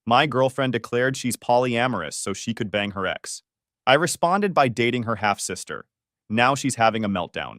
My girlfriend declared she's polyamorous so she could bang her ex. I responded by dating her half-sister. Now she's having a meltdown.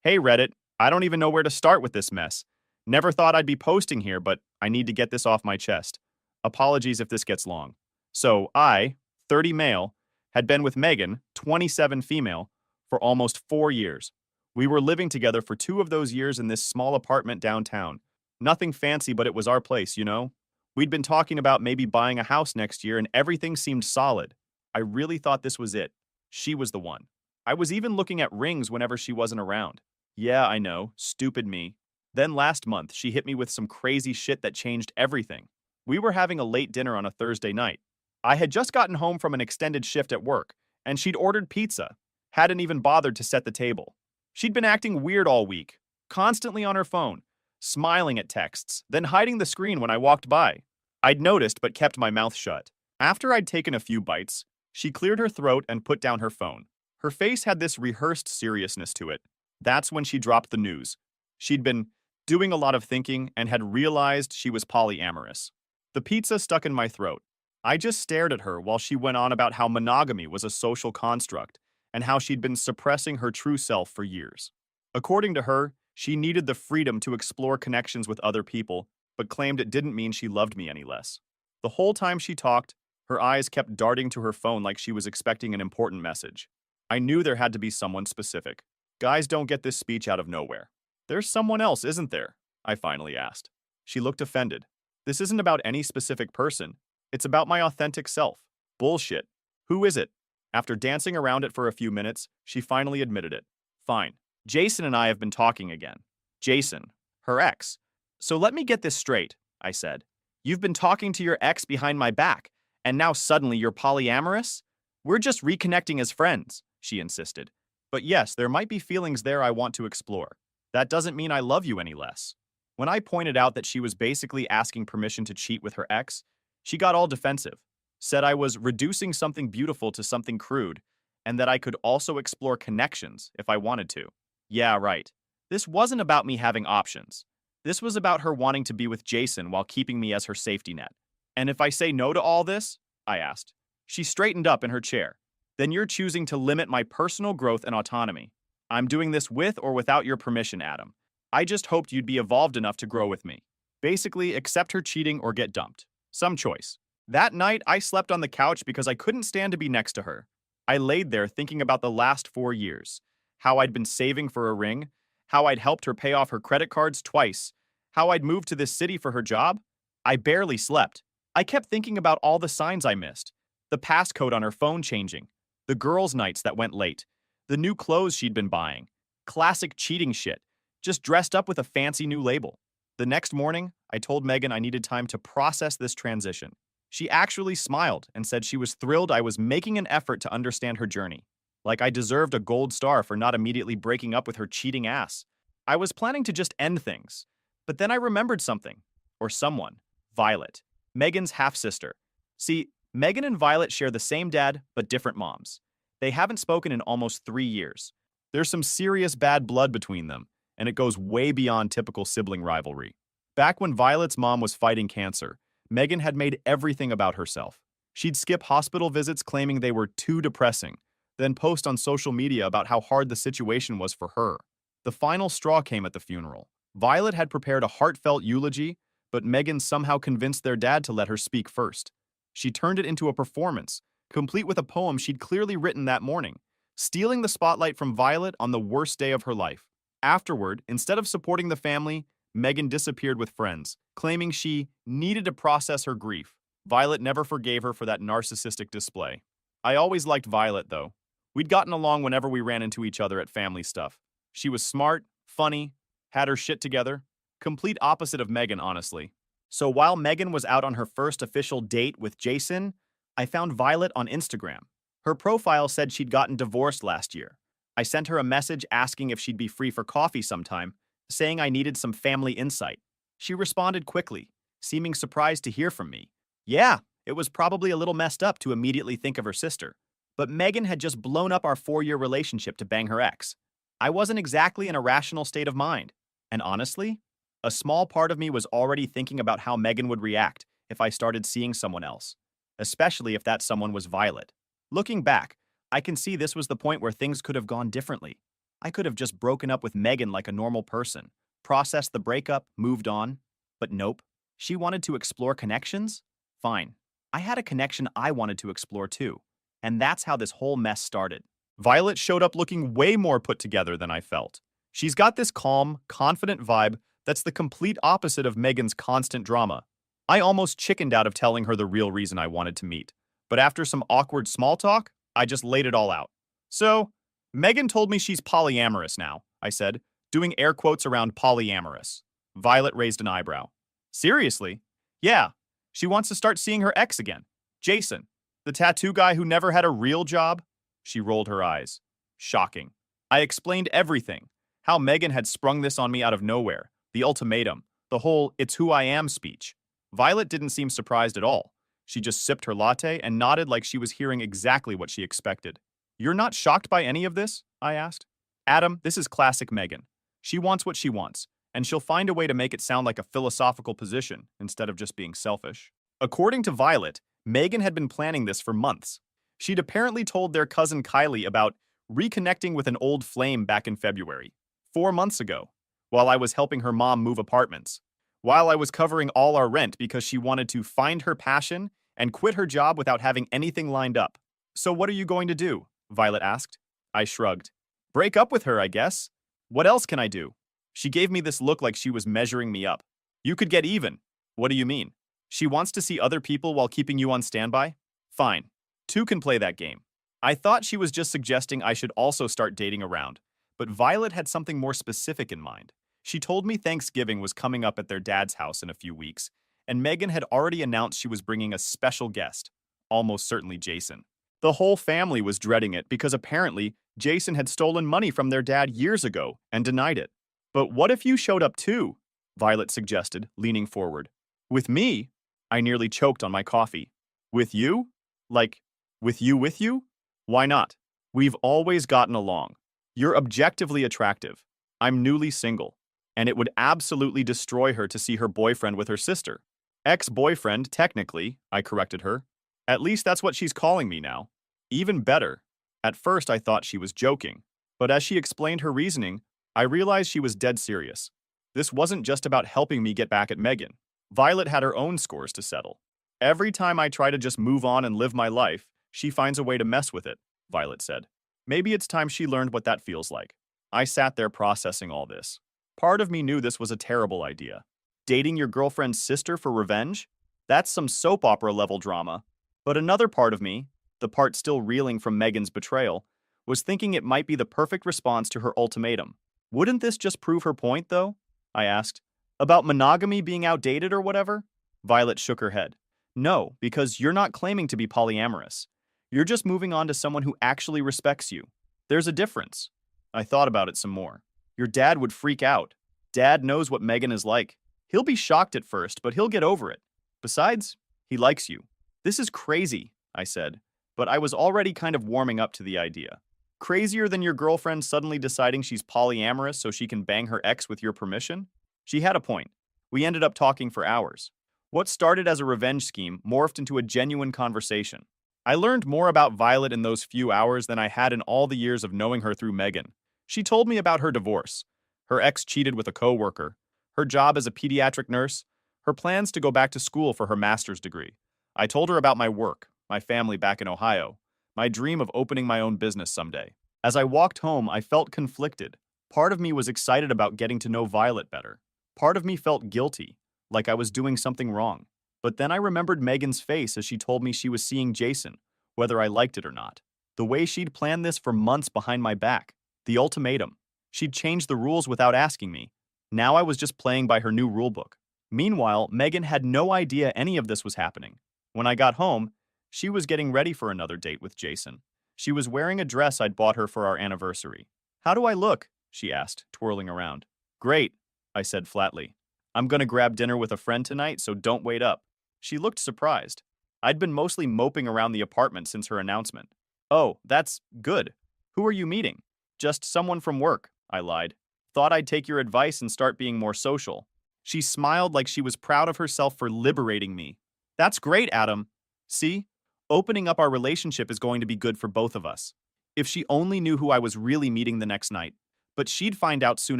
Hey Reddit, I don't even know where to start with this mess. Never thought I'd be posting here, but I need to get this off my chest. Apologies if this gets long. So I, 30 male, had been with Megan, 27 female, for almost 4 years. We were living together for 2 of those years in this small apartment downtown. Nothing fancy, but it was our place, you know? We'd been talking about maybe buying a house next year and everything seemed solid. I really thought this was it. She was the one. I was even looking at rings whenever she wasn't around. Yeah, I know, stupid me. Then last month, she hit me with some crazy shit that changed everything. We were having a late dinner on a Thursday night. I had just gotten home from an extended shift at work, and she'd ordered pizza. Hadn't even bothered to set the table. She'd been acting weird all week, constantly on her phone, smiling at texts, then hiding the screen when I walked by. I'd noticed but kept my mouth shut. After I'd taken a few bites, she cleared her throat and put down her phone. Her face had this rehearsed seriousness to it. That's when she dropped the news. She'd been doing a lot of thinking and had realized she was polyamorous. The pizza stuck in my throat. I just stared at her while she went on about how monogamy was a social construct and how she'd been suppressing her true self for years. According to her, she needed the freedom to explore connections with other people, but claimed it didn't mean she loved me any less. The whole time she talked, her eyes kept darting to her phone like she was expecting an important message. I knew there had to be someone specific. Guys don't get this speech out of nowhere. There's someone else, isn't there? I finally asked. She looked offended. This isn't about any specific person. It's about my authentic self. Bullshit. Who is it? After dancing around it for a few minutes, she finally admitted it. Fine. Jason and I have been talking again. Jason, her ex. So let me get this straight, I said. You've been talking to your ex behind my back, and now suddenly you're polyamorous? We're just reconnecting as friends, she insisted. But yes, there might be feelings there I want to explore. That doesn't mean I love you any less. When I pointed out that she was basically asking permission to cheat with her ex, she got all defensive, said I was reducing something beautiful to something crude, and that I could also explore connections if I wanted to. Yeah, right. This wasn't about me having options. This was about her wanting to be with Jason while keeping me as her safety net. And if I say no to all this? I asked. She straightened up in her chair. Then you're choosing to limit my personal growth and autonomy. I'm doing this with or without your permission, Adam. I just hoped you'd be evolved enough to grow with me. Basically, accept her cheating or get dumped. Some choice. That night, I slept on the couch because I couldn't stand to be next to her. I laid there thinking about the last 4 years. How I'd been saving for a ring. How I'd helped her pay off her credit cards twice. How I'd moved to this city for her job. I barely slept. I kept thinking about all the signs I missed. The passcode on her phone changing. The girls' nights that went late. The new clothes she'd been buying. Classic cheating shit. Just dressed up with a fancy new label. The next morning, I told Megan I needed time to process this transition. She actually smiled and said she was thrilled I was making an effort to understand her journey. Like I deserved a gold star for not immediately breaking up with her cheating ass. I was planning to just end things. But then I remembered something. Or someone. Violet. Megan's half-sister. See, Megan and Violet share the same dad, but different moms. They haven't spoken in almost 3 years. There's some serious bad blood between them, and it goes way beyond typical sibling rivalry. Back when Violet's mom was fighting cancer, Megan had made everything about herself. She'd skip hospital visits claiming they were too depressing, then post on social media about how hard the situation was for her. The final straw came at the funeral. Violet had prepared a heartfelt eulogy, but Megan somehow convinced their dad to let her speak first. She turned it into a performance, complete with a poem she'd clearly written that morning, stealing the spotlight from Violet on the worst day of her life. Afterward, instead of supporting the family, Megan disappeared with friends, claiming she needed to process her grief. Violet never forgave her for that narcissistic display. I always liked Violet, though. We'd gotten along whenever we ran into each other at family stuff. She was smart, funny, had her shit together. Complete opposite of Megan, honestly. So while Megan was out on her first official date with Jason, I found Violet on Instagram. Her profile said she'd gotten divorced last year. I sent her a message asking if she'd be free for coffee sometime, saying I needed some family insight. She responded quickly, seeming surprised to hear from me. Yeah, it was probably a little messed up to immediately think of her sister. But Megan had just blown up our 4-year relationship to bang her ex. I wasn't exactly in a rational state of mind. And honestly, a small part of me was already thinking about how Megan would react if I started seeing someone else, especially if that someone was Violet. Looking back, I can see this was the point where things could have gone differently. I could have just broken up with Megan like a normal person, processed the breakup, moved on. But nope. She wanted to explore connections? Fine. I had a connection I wanted to explore too. And that's how this whole mess started. Violet showed up looking way more put together than I felt. She's got this calm, confident vibe that's the complete opposite of Megan's constant drama. I almost chickened out of telling her the real reason I wanted to meet. But after some awkward small talk, I just laid it all out. So, Megan told me she's polyamorous now, I said, doing air quotes around polyamorous. Violet raised an eyebrow. Seriously? Yeah. She wants to start seeing her ex again. Jason, the tattoo guy who never had a real job? She rolled her eyes. Shocking. I explained everything. How Megan had sprung this on me out of nowhere. The ultimatum. The whole "it's who I am" speech. Violet didn't seem surprised at all. She just sipped her latte and nodded like she was hearing exactly what she expected. You're not shocked by any of this? I asked. Adam, this is classic Megan. She wants what she wants, and she'll find a way to make it sound like a philosophical position instead of just being selfish. According to Violet, Megan had been planning this for months. She'd apparently told their cousin Kylie about reconnecting with an old flame back in February, 4 months ago, while I was helping her mom move apartments, while I was covering all our rent because she wanted to find her passion and quit her job without having anything lined up. So what are you going to do? Violet asked. I shrugged. Break up with her, I guess. What else can I do? She gave me this look like she was measuring me up. You could get even. What do you mean? She wants to see other people while keeping you on standby? Fine. Two can play that game. I thought she was just suggesting I should also start dating around, but Violet had something more specific in mind. She told me Thanksgiving was coming up at their dad's house in a few weeks, and Megan had already announced she was bringing a special guest, almost certainly Jason. The whole family was dreading it because apparently Jason had stolen money from their dad years ago and denied it. But what if you showed up too? Violet suggested, leaning forward. With me? I nearly choked on my coffee. With you? Like, with you? Why not? We've always gotten along. You're objectively attractive. I'm newly single. And it would absolutely destroy her to see her boyfriend with her sister. Ex-boyfriend, technically, I corrected her. At least that's what she's calling me now. Even better. At first I thought she was joking, but as she explained her reasoning, I realized she was dead serious. This wasn't just about helping me get back at Megan. Violet had her own scores to settle. Every time I try to just move on and live my life, she finds a way to mess with it, Violet said. Maybe it's time she learned what that feels like. I sat there processing all this. Part of me knew this was a terrible idea. Dating your girlfriend's sister for revenge? That's some soap opera level drama. But another part of me, the part still reeling from Megan's betrayal, was thinking it might be the perfect response to her ultimatum. Wouldn't this just prove her point, though? I asked. About monogamy being outdated or whatever? Violet shook her head. No, because you're not claiming to be polyamorous. You're just moving on to someone who actually respects you. There's a difference. I thought about it some more. Your dad would freak out. Dad knows what Megan is like. He'll be shocked at first, but he'll get over it. Besides, he likes you. This is crazy, I said, but I was already kind of warming up to the idea. Crazier than your girlfriend suddenly deciding she's polyamorous so she can bang her ex with your permission? She had a point. We ended up talking for hours. What started as a revenge scheme morphed into a genuine conversation. I learned more about Violet in those few hours than I had in all the years of knowing her through Megan. She told me about her divorce. Her ex cheated with a coworker. Her job as a pediatric nurse. Her plans to go back to school for her master's degree. I told her about my work, my family back in Ohio, my dream of opening my own business someday. As I walked home, I felt conflicted. Part of me was excited about getting to know Violet better. Part of me felt guilty, like I was doing something wrong. But then I remembered Megan's face as she told me she was seeing Jason, whether I liked it or not. The way she'd planned this for months behind my back. The ultimatum. She'd changed the rules without asking me. Now I was just playing by her new rulebook. Meanwhile, Megan had no idea any of this was happening. When I got home, she was getting ready for another date with Jason. She was wearing a dress I'd bought her for our anniversary. How do I look? She asked, twirling around. Great, I said flatly. I'm gonna grab dinner with a friend tonight, so don't wait up. She looked surprised. I'd been mostly moping around the apartment since her announcement. Oh, that's good. Who are you meeting? Just someone from work, I lied. Thought I'd take your advice and start being more social. She smiled like she was proud of herself for liberating me. That's great, Adam. See? Opening up our relationship is going to be good for both of us. If she only knew who I was really meeting the next night. But she'd find out soon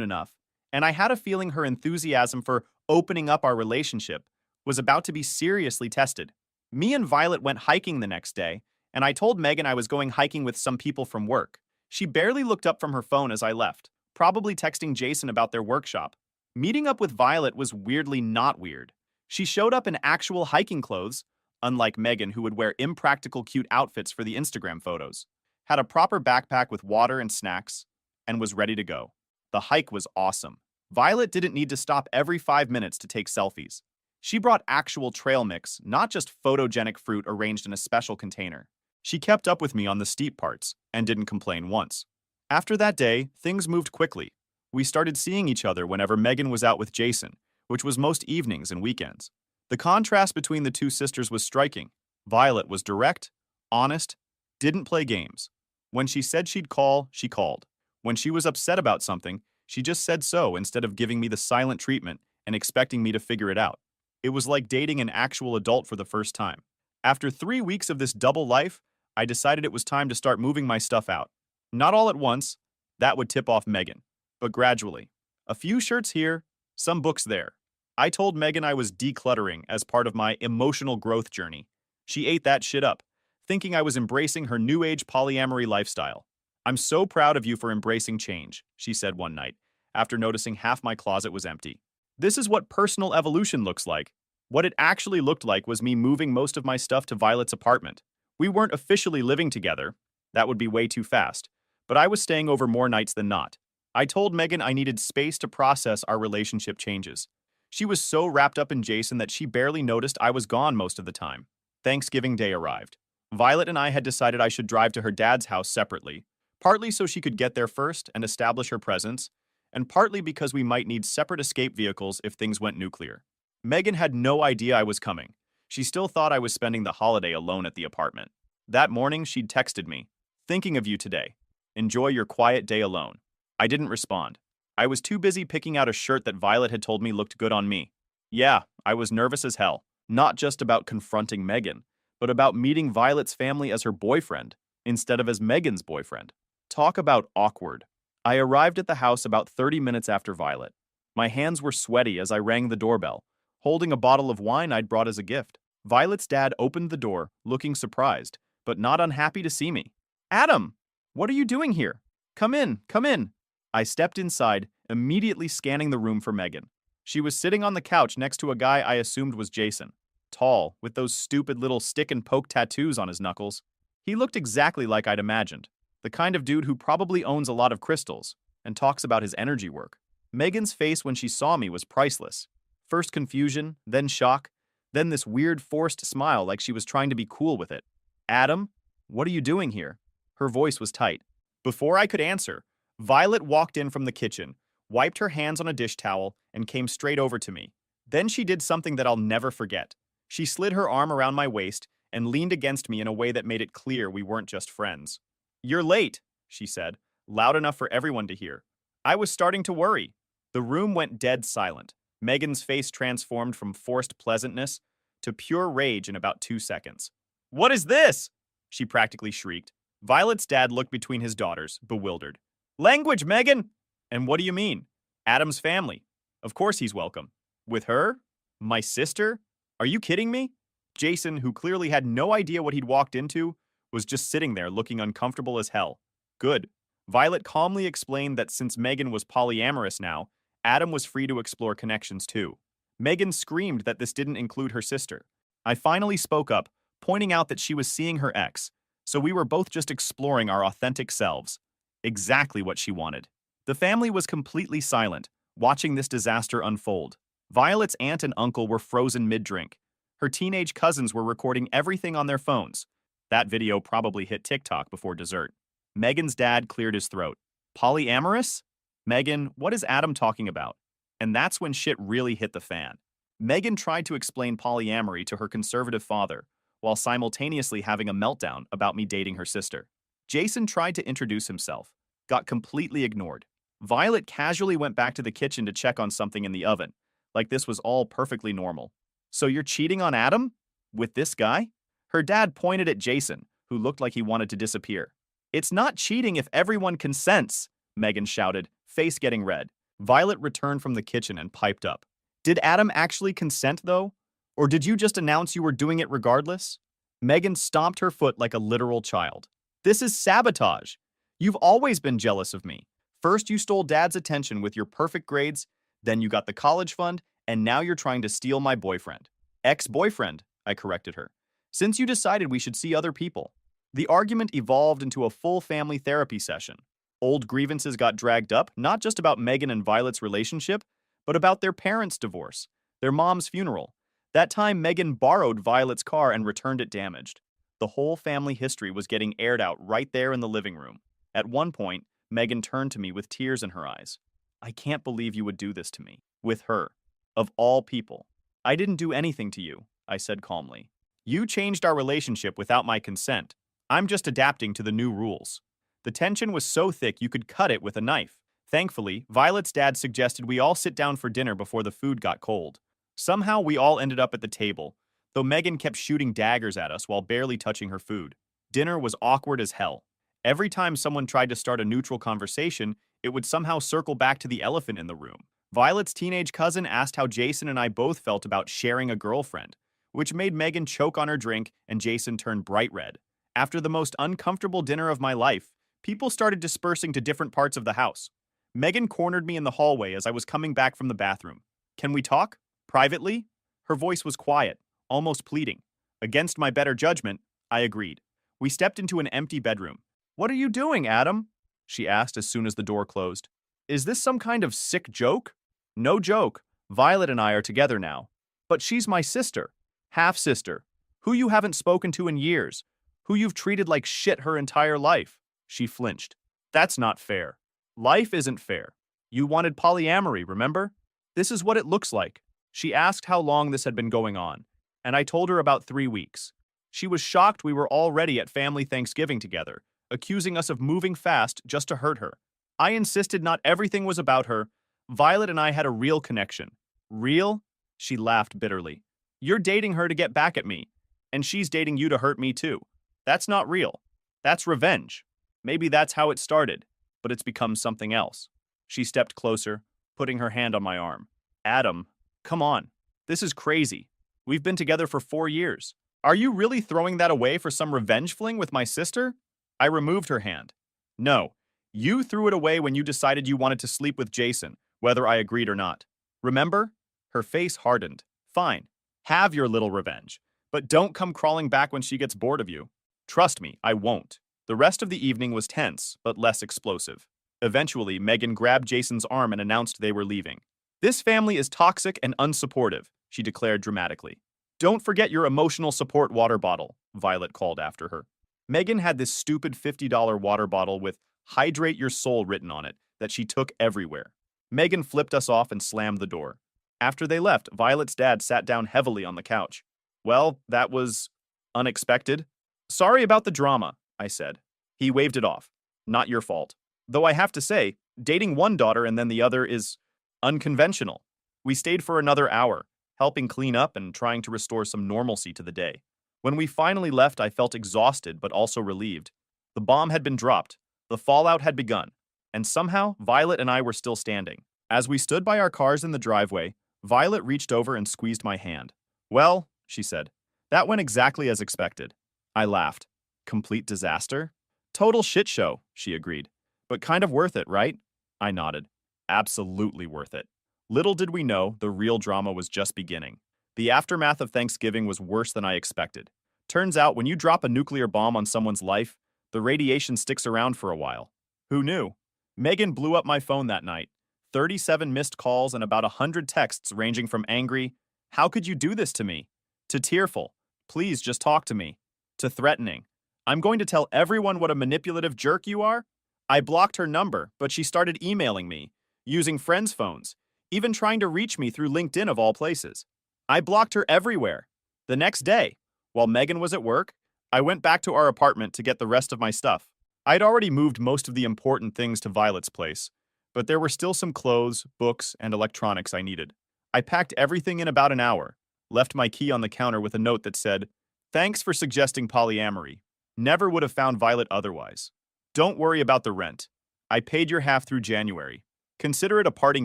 enough. And I had a feeling her enthusiasm for opening up our relationship was about to be seriously tested. Me and Violet went hiking the next day, and I told Megan I was going hiking with some people from work. She barely looked up from her phone as I left, probably texting Jason about their workshop. Meeting up with Violet was weirdly not weird. She showed up in actual hiking clothes, unlike Megan, who would wear impractical cute outfits for the Instagram photos, had a proper backpack with water and snacks, and was ready to go. The hike was awesome. Violet didn't need to stop every 5 minutes to take selfies. She brought actual trail mix, not just photogenic fruit arranged in a special container. She kept up with me on the steep parts and didn't complain once. After that day, things moved quickly. We started seeing each other whenever Megan was out with Jason, which was most evenings and weekends. The contrast between the two sisters was striking. Violet was direct, honest, didn't play games. When she said she'd call, she called. When she was upset about something, she just said so instead of giving me the silent treatment and expecting me to figure it out. It was like dating an actual adult for the first time. After 3 weeks of this double life, I decided it was time to start moving my stuff out. Not all at once, that would tip off Megan, but gradually. A few shirts here, some books there. I told Megan I was decluttering as part of my emotional growth journey. She ate that shit up, thinking I was embracing her new age polyamory lifestyle. I'm so proud of you for embracing change, she said one night, after noticing half my closet was empty. This is what personal evolution looks like. What it actually looked like was me moving most of my stuff to Violet's apartment. We weren't officially living together. That would be way too fast. But I was staying over more nights than not. I told Megan I needed space to process our relationship changes. She was so wrapped up in Jason that she barely noticed I was gone most of the time. Thanksgiving Day arrived. Violet and I had decided I should drive to her dad's house separately, partly so she could get there first and establish her presence, and partly because we might need separate escape vehicles if things went nuclear. Megan had no idea I was coming. She still thought I was spending the holiday alone at the apartment. That morning, she'd texted me, "Thinking of you today. Enjoy your quiet day alone." I didn't respond. I was too busy picking out a shirt that Violet had told me looked good on me. Yeah, I was nervous as hell, not just about confronting Megan, but about meeting Violet's family as her boyfriend, instead of as Megan's boyfriend. Talk about awkward. I arrived at the house about 30 minutes after Violet. My hands were sweaty as I rang the doorbell, holding a bottle of wine I'd brought as a gift. Violet's dad opened the door, looking surprised, but not unhappy to see me. "Adam, what are you doing here? Come in, come in." I stepped inside, immediately scanning the room for Megan. She was sitting on the couch next to a guy I assumed was Jason. Tall, with those stupid little stick and poke tattoos on his knuckles. He looked exactly like I'd imagined. The kind of dude who probably owns a lot of crystals and talks about his energy work. Megan's face when she saw me was priceless. First confusion, then shock, then this weird forced smile like she was trying to be cool with it. "Adam, what are you doing here?" Her voice was tight. Before I could answer, Violet walked in from the kitchen, wiped her hands on a dish towel, and came straight over to me. Then she did something that I'll never forget. She slid her arm around my waist and leaned against me in a way that made it clear we weren't just friends. "You're late," she said, loud enough for everyone to hear. I was starting to worry. The room went dead silent. Megan's face transformed from forced pleasantness to pure rage in about 2 seconds. "What is this?" she practically shrieked. Violet's dad looked between his daughters, bewildered. "Language, Megan!" "And what do you mean?" "Adam's family. Of course he's welcome." "With her? My sister? Are you kidding me?" Jason, who clearly had no idea what he'd walked into, was just sitting there looking uncomfortable as hell. Good. Violet calmly explained that since Megan was polyamorous now, Adam was free to explore connections too. Megan screamed that this didn't include her sister. I finally spoke up, pointing out that she was seeing her ex, so we were both just exploring our authentic selves. Exactly what she wanted. The family was completely silent, watching this disaster unfold. Violet's aunt and uncle were frozen mid-drink. Her teenage cousins were recording everything on their phones. That video probably hit TikTok before dessert. Megan's dad cleared his throat. "Polyamorous? Megan, what is Adam talking about?" And that's when shit really hit the fan. Megan tried to explain polyamory to her conservative father, while simultaneously having a meltdown about me dating her sister. Jason tried to introduce himself, got completely ignored. Violet casually went back to the kitchen to check on something in the oven, like this was all perfectly normal. "So you're cheating on Adam?" With this guy? Her dad pointed at Jason, who looked like he wanted to disappear. It's not cheating if everyone consents, Megan shouted, face getting red. Violet returned from the kitchen and piped up. Did Adam actually consent, though? Or did you just announce you were doing it regardless? Megan stomped her foot like a literal child. This is sabotage. You've always been jealous of me. First, you stole Dad's attention with your perfect grades, then you got the college fund, and now you're trying to steal my boyfriend. Ex-boyfriend, I corrected her. Since you decided we should see other people. The argument evolved into a full family therapy session. Old grievances got dragged up, not just about Megan and Violet's relationship, but about their parents' divorce, their mom's funeral. That time, Megan borrowed Violet's car and returned it damaged. The whole family history was getting aired out right there in the living room. At one point, Megan turned to me with tears in her eyes. I can't believe you would do this to me. With her. Of all people. I didn't do anything to you, I said calmly. You changed our relationship without my consent. I'm just adapting to the new rules. The tension was so thick you could cut it with a knife. Thankfully, Violet's dad suggested we all sit down for dinner before the food got cold. Somehow we all ended up at the table, though Megan kept shooting daggers at us while barely touching her food. Dinner was awkward as hell. Every time someone tried to start a neutral conversation, it would somehow circle back to the elephant in the room. Violet's teenage cousin asked how Jason and I both felt about sharing a girlfriend, which made Megan choke on her drink and Jason turn bright red. After the most uncomfortable dinner of my life, people started dispersing to different parts of the house. Megan cornered me in the hallway as I was coming back from the bathroom. Can we talk? Privately? Her voice was quiet, almost pleading. Against my better judgment, I agreed. We stepped into an empty bedroom. What are you doing, Adam? She asked as soon as the door closed. Is this some kind of sick joke? No joke. Violet and I are together now. But she's my sister. Half-sister. Who you haven't spoken to in years. Who you've treated like shit her entire life. She flinched. That's not fair. Life isn't fair. You wanted polyamory, remember? This is what it looks like. She asked how long this had been going on, and I told her about 3 weeks. She was shocked we were already at family Thanksgiving together, accusing us of moving fast just to hurt her. I insisted not everything was about her. Violet and I had a real connection. Real? She laughed bitterly. You're dating her to get back at me, and she's dating you to hurt me too. That's not real. That's revenge. Maybe that's how it started, but it's become something else. She stepped closer, putting her hand on my arm. Adam, come on. This is crazy. We've been together for 4 years. Are you really throwing that away for some revenge fling with my sister? I removed her hand. No, you threw it away when you decided you wanted to sleep with Jason, whether I agreed or not. Remember? Her face hardened. Fine. Have your little revenge. But don't come crawling back when she gets bored of you. Trust me, I won't. The rest of the evening was tense, but less explosive. Eventually, Megan grabbed Jason's arm and announced they were leaving. This family is toxic and unsupportive, she declared dramatically. Don't forget your emotional support water bottle, Violet called after her. Megan had this stupid $50 water bottle with Hydrate Your Soul written on it that she took everywhere. Megan flipped us off and slammed the door. After they left, Violet's dad sat down heavily on the couch. Well, that was unexpected. Sorry about the drama, I said. He waved it off. Not your fault. Though I have to say, dating one daughter and then the other is unconventional. We stayed for another hour, helping clean up and trying to restore some normalcy to the day. When we finally left, I felt exhausted but also relieved. The bomb had been dropped, the fallout had begun, and somehow Violet and I were still standing. As we stood by our cars in the driveway, Violet reached over and squeezed my hand. Well, she said, that went exactly as expected. I laughed. Complete disaster? Total shit show, she agreed. But kind of worth it, right? I nodded. Absolutely worth it. Little did we know, the real drama was just beginning. The aftermath of Thanksgiving was worse than I expected. Turns out, when you drop a nuclear bomb on someone's life, the radiation sticks around for a while. Who knew? Megan blew up my phone that night. 37 missed calls and about 100 texts ranging from angry, "How could you do this to me?" to tearful, "Please just talk to me," to threatening, "I'm going to tell everyone what a manipulative jerk you are." I blocked her number, but she started emailing me, using friends' phones, even trying to reach me through LinkedIn of all places. I blocked her everywhere. The next day, while Megan was at work, I went back to our apartment to get the rest of my stuff. I'd already moved most of the important things to Violet's place, but there were still some clothes, books, and electronics I needed. I packed everything in about an hour, left my key on the counter with a note that said, Thanks for suggesting polyamory. Never would have found Violet otherwise. Don't worry about the rent. I paid your half through January. Consider it a parting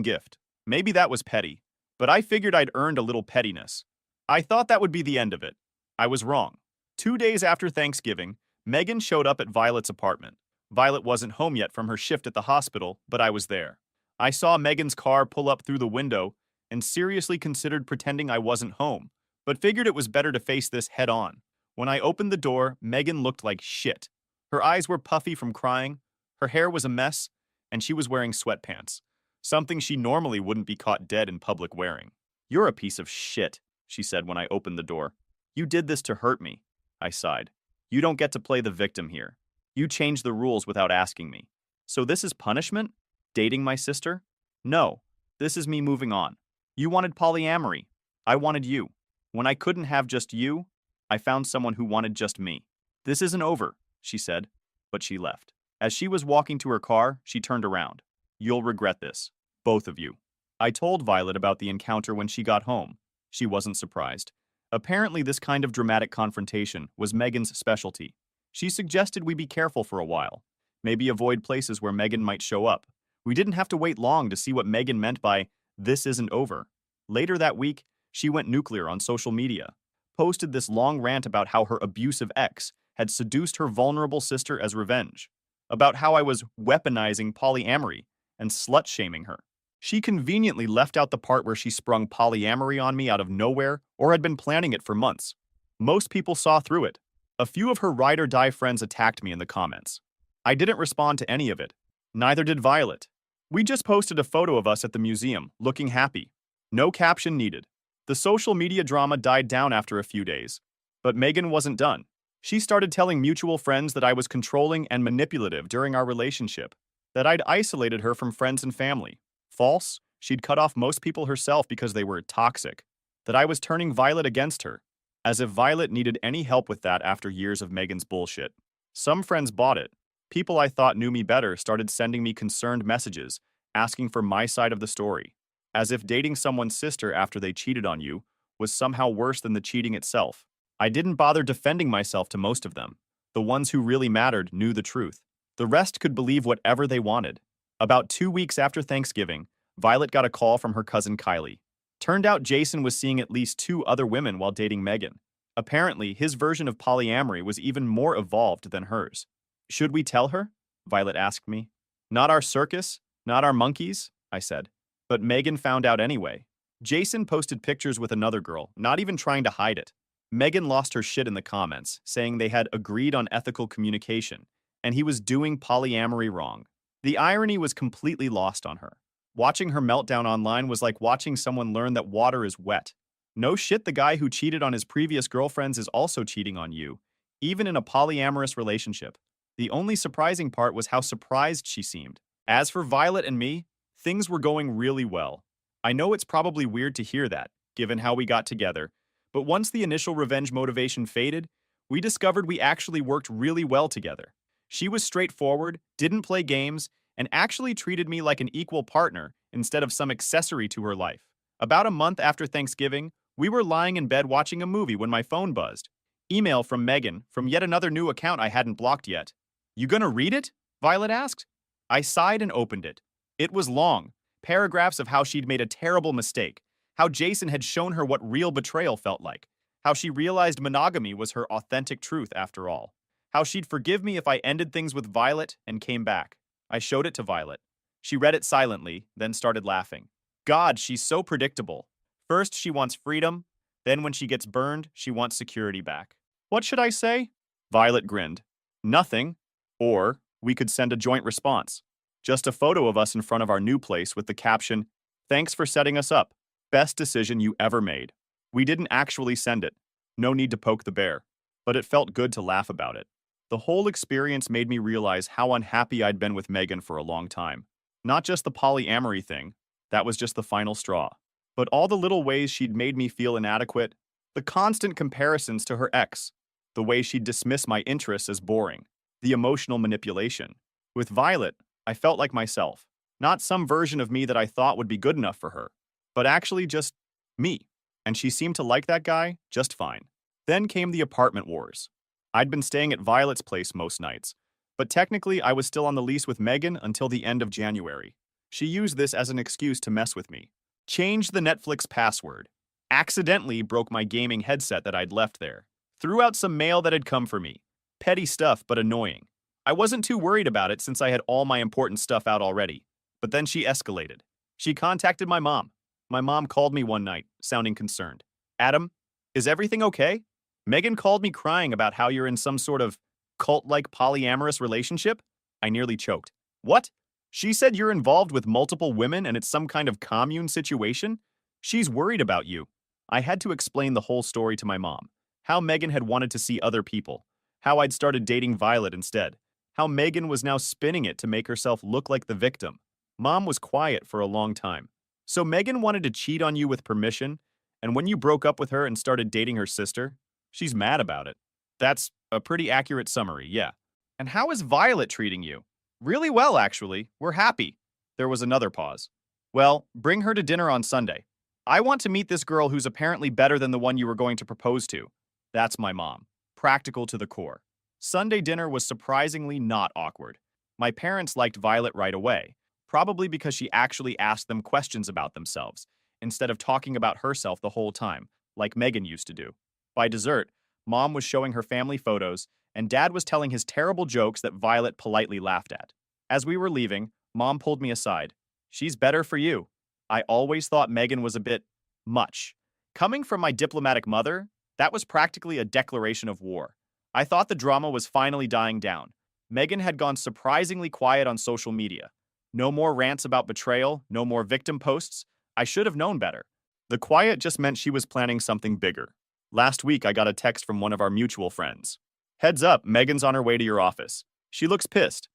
gift. Maybe that was petty, but I figured I'd earned a little pettiness. I thought that would be the end of it. I was wrong. 2 days after Thanksgiving, Megan showed up at Violet's apartment. Violet wasn't home yet from her shift at the hospital, but I was there. I saw Megan's car pull up through the window and seriously considered pretending I wasn't home, but figured it was better to face this head on. When I opened the door, Megan looked like shit. Her eyes were puffy from crying, her hair was a mess, and she was wearing sweatpants, something she normally wouldn't be caught dead in public wearing. "You're a piece of shit," she said when I opened the door. "You did this to hurt me," I sighed. "You don't get to play the victim here. You changed the rules without asking me. So this is punishment? Dating my sister? No, this is me moving on. You wanted polyamory. I wanted you. When I couldn't have just you, I found someone who wanted just me. This isn't over," she said, but she left. As she was walking to her car, she turned around. "You'll regret this. Both of you." I told Violet about the encounter when she got home. She wasn't surprised. Apparently, this kind of dramatic confrontation was Megan's specialty. She suggested we be careful for a while. Maybe avoid places where Megan might show up. We didn't have to wait long to see what Megan meant by, "This isn't over." Later that week, she went nuclear on social media. Posted this long rant about how her abusive ex had seduced her vulnerable sister as revenge. About how I was weaponizing polyamory and slut-shaming her. She conveniently left out the part where she sprung polyamory on me out of nowhere or had been planning it for months. Most people saw through it. A few of her ride-or-die friends attacked me in the comments. I didn't respond to any of it. Neither did Violet. We just posted a photo of us at the museum, looking happy. No caption needed. The social media drama died down after a few days. But Megan wasn't done. She started telling mutual friends that I was controlling and manipulative during our relationship, that I'd isolated her from friends and family. False. She'd cut off most people herself because they were toxic. That I was turning Violet against her. As if Violet needed any help with that after years of Megan's bullshit. Some friends bought it. People I thought knew me better started sending me concerned messages, asking for my side of the story. As if dating someone's sister after they cheated on you was somehow worse than the cheating itself. I didn't bother defending myself to most of them. The ones who really mattered knew the truth. The rest could believe whatever they wanted. About 2 weeks after Thanksgiving, Violet got a call from her cousin Kylie. Turned out Jason was seeing at least 2 other women while dating Megan. Apparently, his version of polyamory was even more evolved than hers. "Should we tell her?" Violet asked me. "Not our circus, not our monkeys," I said. But Megan found out anyway. Jason posted pictures with another girl, not even trying to hide it. Megan lost her shit in the comments, saying they had agreed on ethical communication, and he was doing polyamory wrong. The irony was completely lost on her. Watching her meltdown online was like watching someone learn that water is wet. No shit, the guy who cheated on his previous girlfriends is also cheating on you, even in a polyamorous relationship. The only surprising part was how surprised she seemed. As for Violet and me, things were going really well. I know it's probably weird to hear that, given how we got together, but once the initial revenge motivation faded, we discovered we actually worked really well together. She was straightforward, didn't play games, and actually treated me like an equal partner instead of some accessory to her life. About a month after Thanksgiving, we were lying in bed watching a movie when my phone buzzed. Email from Megan, from yet another new account I hadn't blocked yet. "You gonna read it?" Violet asked. I sighed and opened it. It was long, paragraphs of how she'd made a terrible mistake, how Jason had shown her what real betrayal felt like, how she realized monogamy was her authentic truth after all, how she'd forgive me if I ended things with Violet and came back. I showed it to Violet. She read it silently, then started laughing. God, she's so predictable. First, she wants freedom, then when she gets burned, she wants security back. What should I say? Violet grinned. Nothing. Or, we could send a joint response. Just a photo of us in front of our new place with the caption, "Thanks for setting us up. Best decision you ever made." We didn't actually send it. No need to poke the bear. But it felt good to laugh about it. The whole experience made me realize how unhappy I'd been with Megan for a long time. Not just the polyamory thing. That was just the final straw. But all the little ways she'd made me feel inadequate. The constant comparisons to her ex. The way she'd dismiss my interests as boring. The emotional manipulation. With Violet, I felt like myself. Not some version of me that I thought would be good enough for her, but actually just me. And she seemed to like that guy just fine. Then came the apartment wars. I'd been staying at Violet's place most nights, but technically I was still on the lease with Megan until the end of January. She used this as an excuse to mess with me. Changed the Netflix password. Accidentally broke my gaming headset that I'd left there. Threw out some mail that had come for me. Petty stuff, but annoying. I wasn't too worried about it since I had all my important stuff out already. But then she escalated. She contacted my mom. My mom called me one night, sounding concerned. Adam, is everything okay? Megan called me crying about how you're in some sort of cult-like polyamorous relationship. I nearly choked. What? She said you're involved with multiple women and it's some kind of commune situation? She's worried about you. I had to explain the whole story to my mom. How Megan had wanted to see other people. How I'd started dating Violet instead. How Megan was now spinning it to make herself look like the victim. Mom was quiet for a long time. So Megan wanted to cheat on you with permission, and when you broke up with her and started dating her sister, she's mad about it. That's a pretty accurate summary, yeah. And how is Violet treating you? Really well, actually. We're happy. There was another pause. Well, bring her to dinner on Sunday. I want to meet this girl who's apparently better than the one you were going to propose to. That's my mom. Practical to the core. Sunday dinner was surprisingly not awkward. My parents liked Violet right away, probably because she actually asked them questions about themselves, instead of talking about herself the whole time, like Megan used to do. By dessert, Mom was showing her family photos, and Dad was telling his terrible jokes that Violet politely laughed at. As we were leaving, Mom pulled me aside. She's better for you. I always thought Megan was a bit much. Coming from my diplomatic mother, that was practically a declaration of war. I thought the drama was finally dying down. Megan had gone surprisingly quiet on social media. No more rants about betrayal, no more victim posts. I should have known better. The quiet just meant she was planning something bigger. Last week, I got a text from one of our mutual friends. Heads up, Megan's on her way to your office. She looks pissed.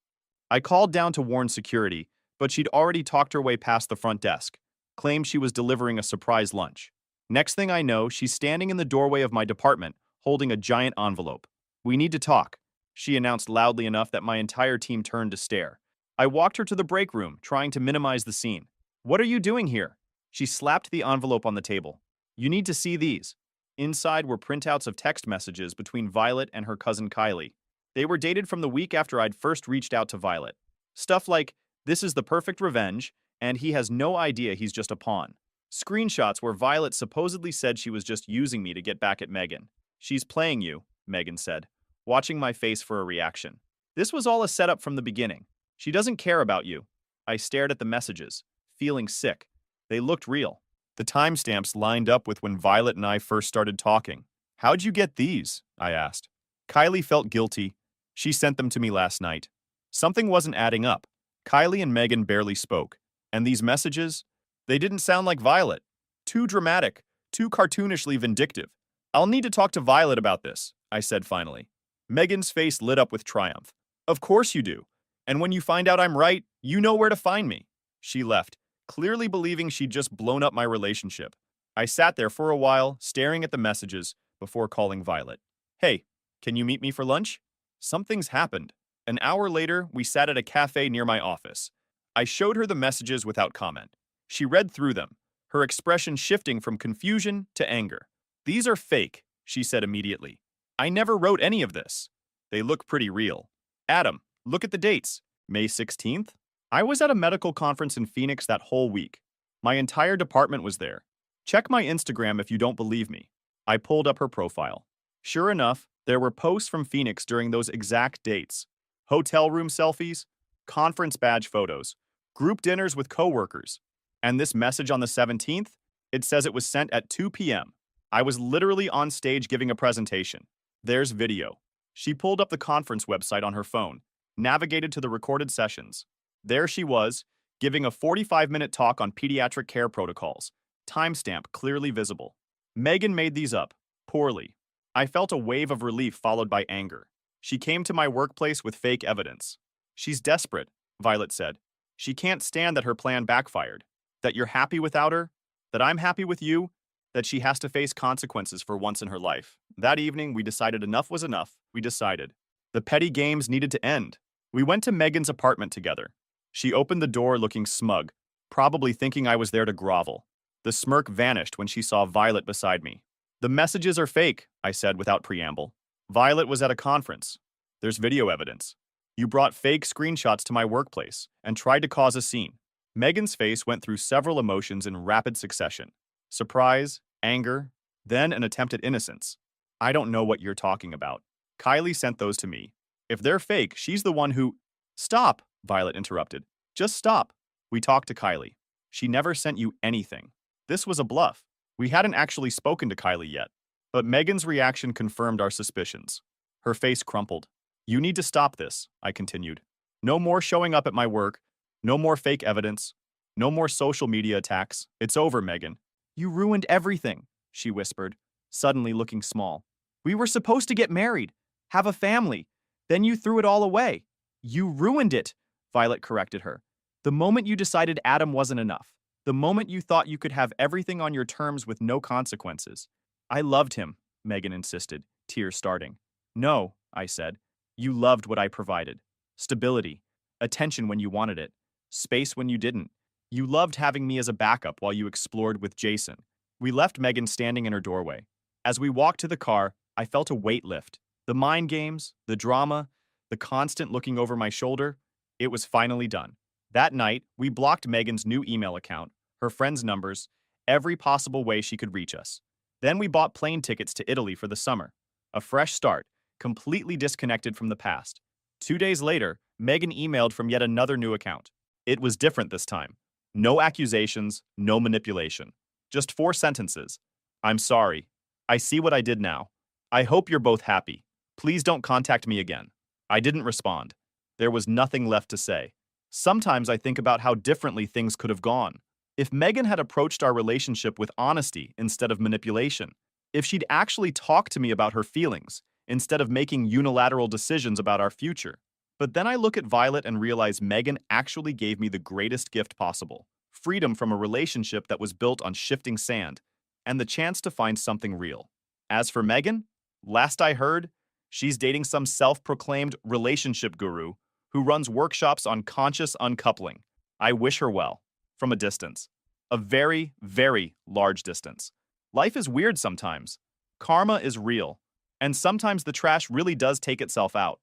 I called down to warn security, but she'd already talked her way past the front desk, claimed she was delivering a surprise lunch. Next thing I know, she's standing in the doorway of my department, holding a giant envelope. We need to talk, she announced loudly enough that my entire team turned to stare. I walked her to the break room, trying to minimize the scene. What are you doing here? She slapped the envelope on the table. You need to see these. Inside were printouts of text messages between Violet and her cousin Kylie. They were dated from the week after I'd first reached out to Violet. Stuff like, this is the perfect revenge, and he has no idea he's just a pawn. Screenshots where Violet supposedly said she was just using me to get back at Megan. She's playing you, Megan said, watching my face for a reaction. This was all a setup from the beginning. She doesn't care about you. I stared at the messages, feeling sick. They looked real. The timestamps lined up with when Violet and I first started talking. How'd you get these? I asked. Kylie felt guilty. She sent them to me last night. Something wasn't adding up. Kylie and Megan barely spoke. And these messages? They didn't sound like Violet. Too dramatic, too cartoonishly vindictive. I'll need to talk to Violet about this, I said finally. Megan's face lit up with triumph. Of course you do. And when you find out I'm right, you know where to find me. She left, clearly believing she'd just blown up my relationship. I sat there for a while, staring at the messages, before calling Violet. Hey, can you meet me for lunch? Something's happened. An hour later, we sat at a cafe near my office. I showed her the messages without comment. She read through them, her expression shifting from confusion to anger. These are fake, she said immediately. I never wrote any of this. They look pretty real. Adam, look at the dates. May 16th? I was at a medical conference in Phoenix that whole week. My entire department was there. Check my Instagram if you don't believe me. I pulled up her profile. Sure enough, there were posts from Phoenix during those exact dates. Hotel room selfies, conference badge photos, group dinners with coworkers. And this message on the 17th? It says it was sent at 2 p.m. I was literally on stage giving a presentation. There's video. She pulled up the conference website on her phone, navigated to the recorded sessions. There she was, giving a 45-minute talk on pediatric care protocols, timestamp clearly visible. Megan made these up, poorly. I felt a wave of relief followed by anger. She came to my workplace with fake evidence. She's desperate, Violet said. She can't stand that her plan backfired, that you're happy without her, that I'm happy with you, that she has to face consequences for once in her life. That evening, we decided enough was enough. We decided. The petty games needed to end. We went to Megan's apartment together. She opened the door looking smug, probably thinking I was there to grovel. The smirk vanished when she saw Violet beside me. The messages are fake, I said without preamble. Violet was at a conference. There's video evidence. You brought fake screenshots to my workplace and tried to cause a scene. Megan's face went through several emotions in rapid succession. Surprise, anger, then an attempt at innocence. I don't know what you're talking about. Kylie sent those to me. If they're fake, she's the one who— Stop, Violet interrupted. Just stop. We talked to Kylie. She never sent you anything. This was a bluff. We hadn't actually spoken to Kylie yet. But Megan's reaction confirmed our suspicions. Her face crumpled. You need to stop this, I continued. No more showing up at my work. No more fake evidence. No more social media attacks. It's over, Megan. You ruined everything, she whispered, suddenly looking small. We were supposed to get married, have a family. Then you threw it all away. You ruined it, Violet corrected her. The moment you decided Adam wasn't enough. The moment you thought you could have everything on your terms with no consequences. I loved him, Megan insisted, tears starting. No, I said. You loved what I provided. Stability. Attention when you wanted it. Space when you didn't. You loved having me as a backup while you explored with Jason. We left Megan standing in her doorway. As we walked to the car, I felt a weight lift. The mind games, the drama, the constant looking over my shoulder, it was finally done. That night, we blocked Megan's new email account, her friends' numbers, every possible way she could reach us. Then we bought plane tickets to Italy for the summer. A fresh start, completely disconnected from the past. 2 days later, Megan emailed from yet another new account. It was different this time. No accusations, no manipulation. Just 4 sentences. I'm sorry. I see what I did now. I hope you're both happy. Please don't contact me again. I didn't respond. There was nothing left to say. Sometimes I think about how differently things could have gone. If Megan had approached our relationship with honesty instead of manipulation, if she'd actually talked to me about her feelings instead of making unilateral decisions about our future. But then I look at Violet and realize Megan actually gave me the greatest gift possible. Freedom from a relationship that was built on shifting sand, and the chance to find something real. As for Megan, last I heard, she's dating some self-proclaimed relationship guru who runs workshops on conscious uncoupling. I wish her well. From a distance. A very, very large distance. Life is weird sometimes. Karma is real. And sometimes the trash really does take itself out.